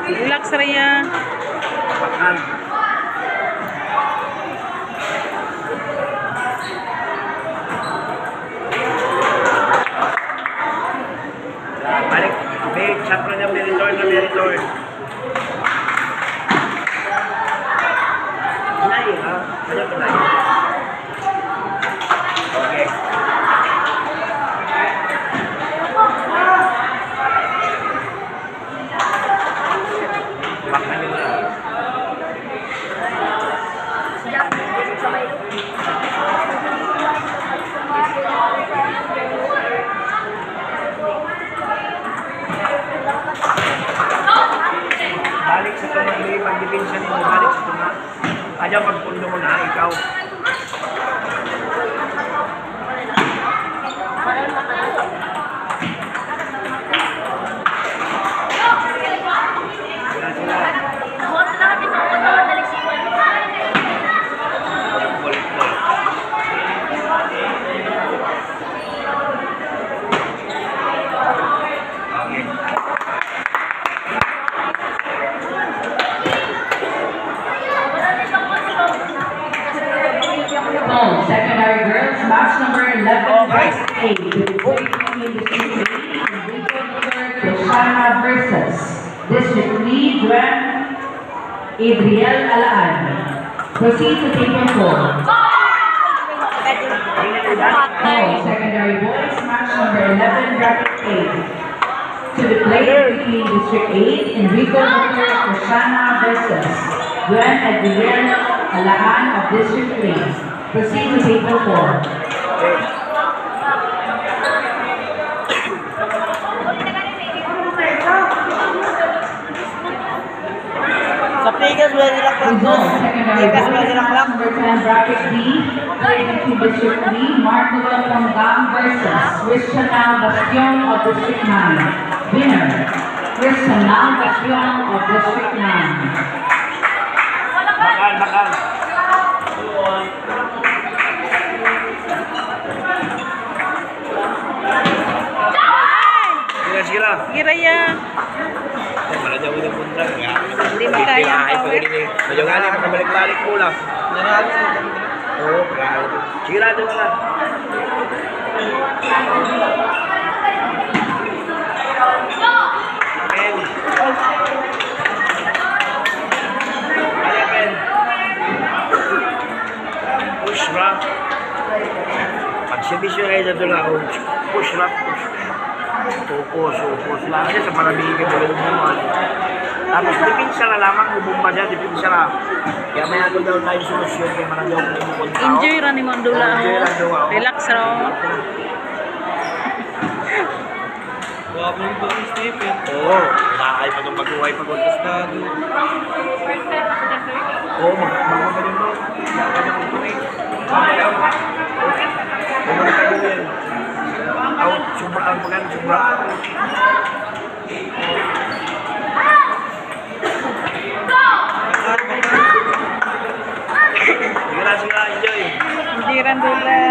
Relax Rhea. Makan. Balik. May chapter niya, meritor. Hinay, ha? Kanya pinay. Okay. Bakman niyo na. Balik sa tunga, may pag-depensa ninyo, balik sa tunga. Kaya magpundo mo na, ikaw. Secondary girls, match number 11 versus 8. Krishana versus District Lead Gwen Adriel Alaan. Proceed to table 4. Secondary boys, match number 11 bracket 8. To be played between District 8 Enrico Dr. Krishana versus Gwen Adriel Alaan of District 3. Proceed to table 4. Sa Pigas, wala nilang clock doon. Pigas, wala nilang clock. Number 10 bracket B, played between District 3, Mark Noel Panggang versus Christian Al Bastion of District 9. Winner, Christian Al Bastion of District 9. Bakal. Sila. Sige Rhea. Wala daw yung punta. Hindi mo kaya ang power. Medyo nga niya, makabalik-balik mo lang. Oo, sige na, doon na. Pen. Pen. Push rock. Pagsibisyo kayo doon ako. Push rock. Upos lang siya sa maraming mo naman. Tapos dipinsa na lamang, bumba siya, dipinsa na. Kaya may ako daw tayo solusyon, kaya managaw ko yung mga tao. Enjoy ra ni Mondula. Relax ra. Wala mo yung doon, Stephen. Oo, nakakay pa itong mag-uway pag-utas na. Oo, mag-uway din mo. Sobra ang pagkan, sobra. Sige na, enjoy. Enjoy ra Dula.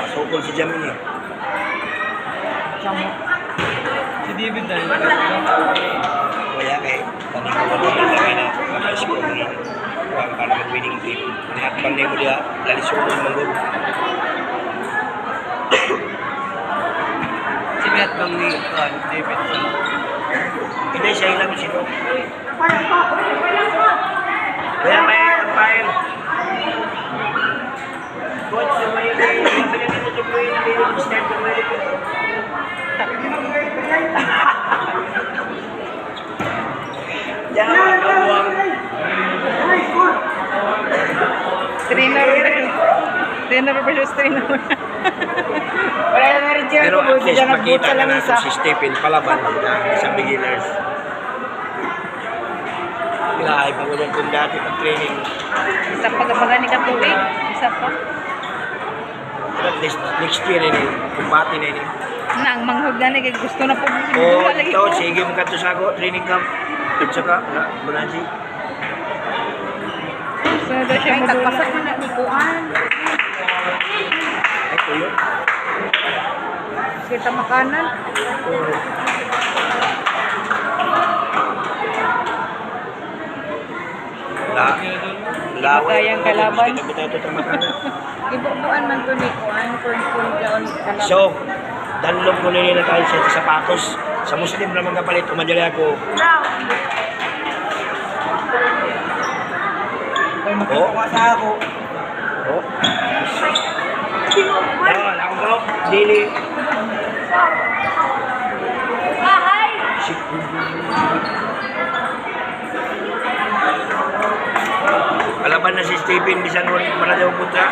Sokol si Jamie. Si David dahil. Kaya kay tanong ko na na score na para mag-winning team. Nihatbang na mo dia lalisod ng manggod. Si Matt bang ni David. Hindi siya ilang sino. Kaya may umpire. Coach, may pinagdito ito po yung step ng America. Diyan ang kabuang. Trainer versus trainer. Wala na rin siya. Pero at least makita na natin si Stephen palaban sa beginners. Ilahay pa ulit kung dati pag training. Isa pagapagan ni Katuwi. Isa pa. Pero next year ini, kumpati na ini. Nang manghug na ni kay gusto na po. Oh, ito, sige mo ka to sa ako, training camp. At saka, Bunaji. So, daw siya Ay, modula. tagpasak mo na ni Kuan. Ay, tuyo. Kita makanan. Kayang kalaban. Ibubuan man to ni Kuan. Kung kaon kalaban. So, danlog ko nila tayo sa sapatos. Sa Muslim naman kapalit, umadali ako. Oh, Sa ako. oh. Yan, ako daw, dili. Kalaban na si Stephen Bisan Maradeo Putra.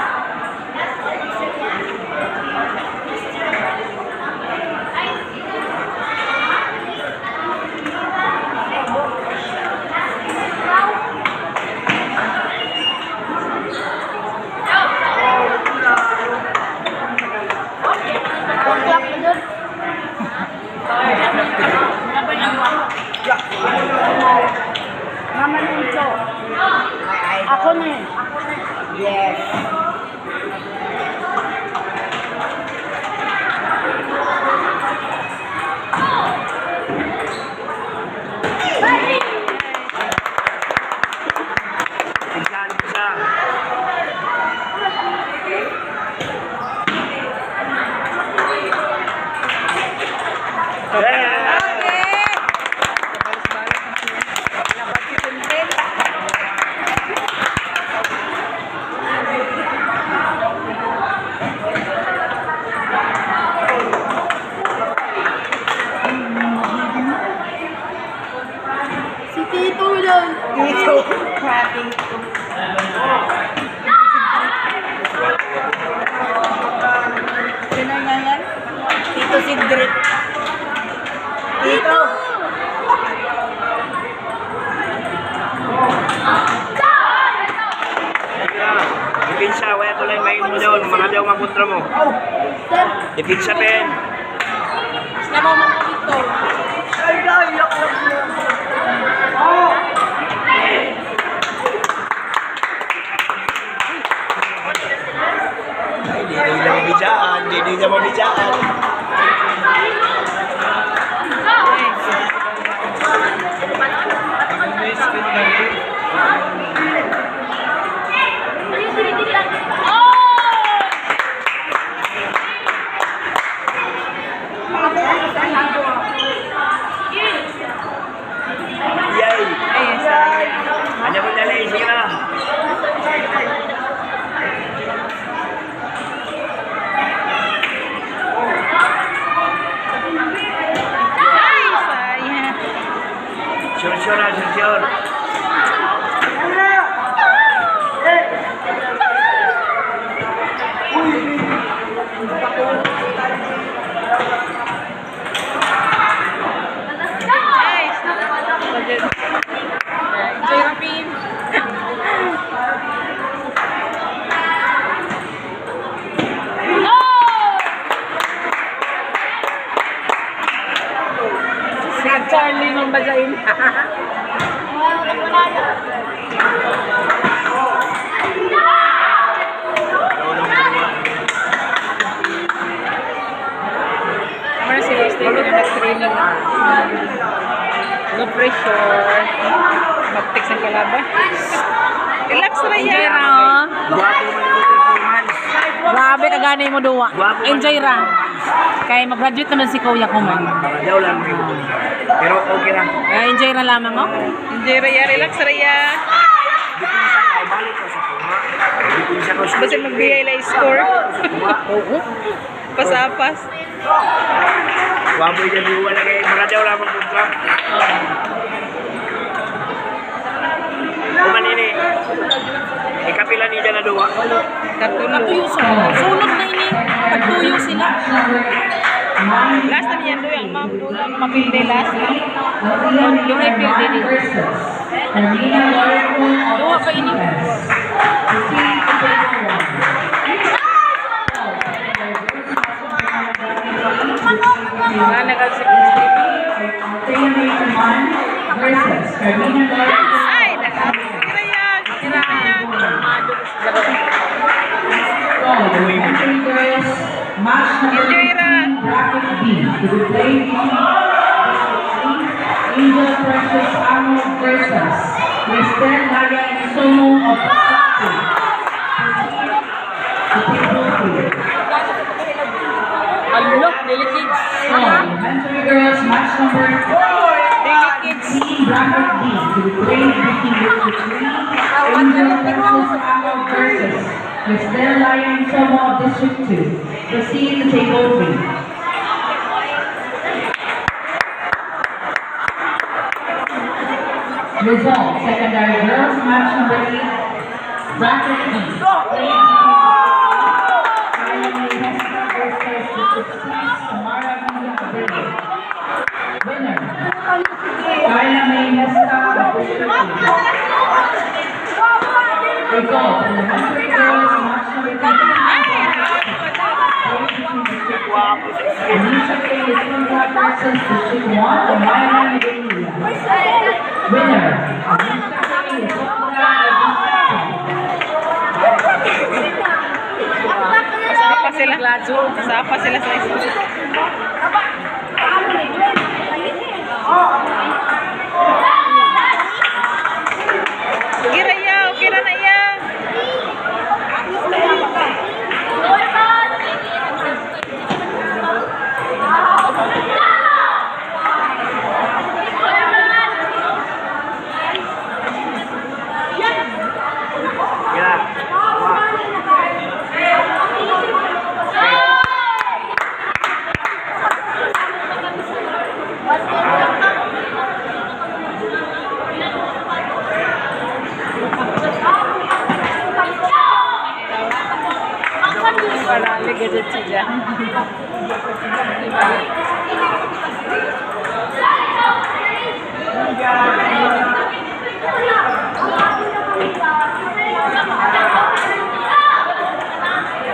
Mama nito. Ako na eh. Yes. Tingnan ko siya. Si Tito lang. Tito. Sino nga yan? Tito Sidrit. Tito. Dipinsa, wala ko lang main mo doon. Mga daw mga kontra mo. Sir, Dipinsa, Ben. naman mo dito. Ay, iyak lang mo. Ay, di nila mabijaan. Di nila mabijaan. Yay! Ano mo dali? Sige na. Sure na, sure. Enjoy Rapin. Si Charlie nung basahin. Mara si Steve na nag-training. No pressure. Mag-text ang kalaban. Relax na yan. Enjoy ra. Guwapo man yung performance. Grabe ka ganay mo duwa. Guwapo man Enjoy ra. Kaya mag-graduate naman si Kuya ko man. Mga daw lang mo yung pero okay lang. Kaya enjoy ra lamang oh. Enjoy ra yan. Relax ra yan. Dipinsa ka, balik ko sa kuma. Dipinsa ko sa Basta magbigay lang score. Oo. Pasapas. Guwapo yung dyan wala kay mga daw lang ang kontra. Kumanini. Ikapila ni dyan na duwa. Tatlo na po. Tuyo sa. Sulod na ini. Pagtuyo sila. Last na yan doon. Ang mapilde last na. Yung ay pilde din. Duwa pa ini. Match number Enjoy, 15, bracket B, to be played between Angel Precious Amo versus Cristel Laya Insomo of Pasakti. To table 3. Ano? Delicate. So, Inventory Girls, match number C, bracket D, to be played between District 3, Angel Precious Amo versus Cristel Laya Insomo of District 2. Proceed to table 3. Result, secondary girls, match number 8, bracket D. Kaya May Hesta versus District 6, Samara Villa Abelo. Winner, Kaya May Hesta of District 6. Result, elementary girls, match number 13, Anisha K. Estrella versus District 1, Amaya Medina. Winner, Anisha K. Estrella Sapa sila. Sapa sila sa isa. Okay ra ya, okay ra na ya. Wala, ligadid siya.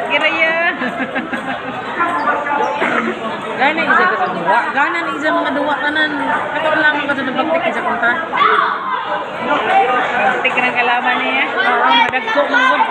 Kiraya. Gana isa ka sa duwa. Gana na isa mga duwa kanan. Kato lang ka sa nabaktik isa kontra. Tik ng kalaban niya. Oo, madagko mong good.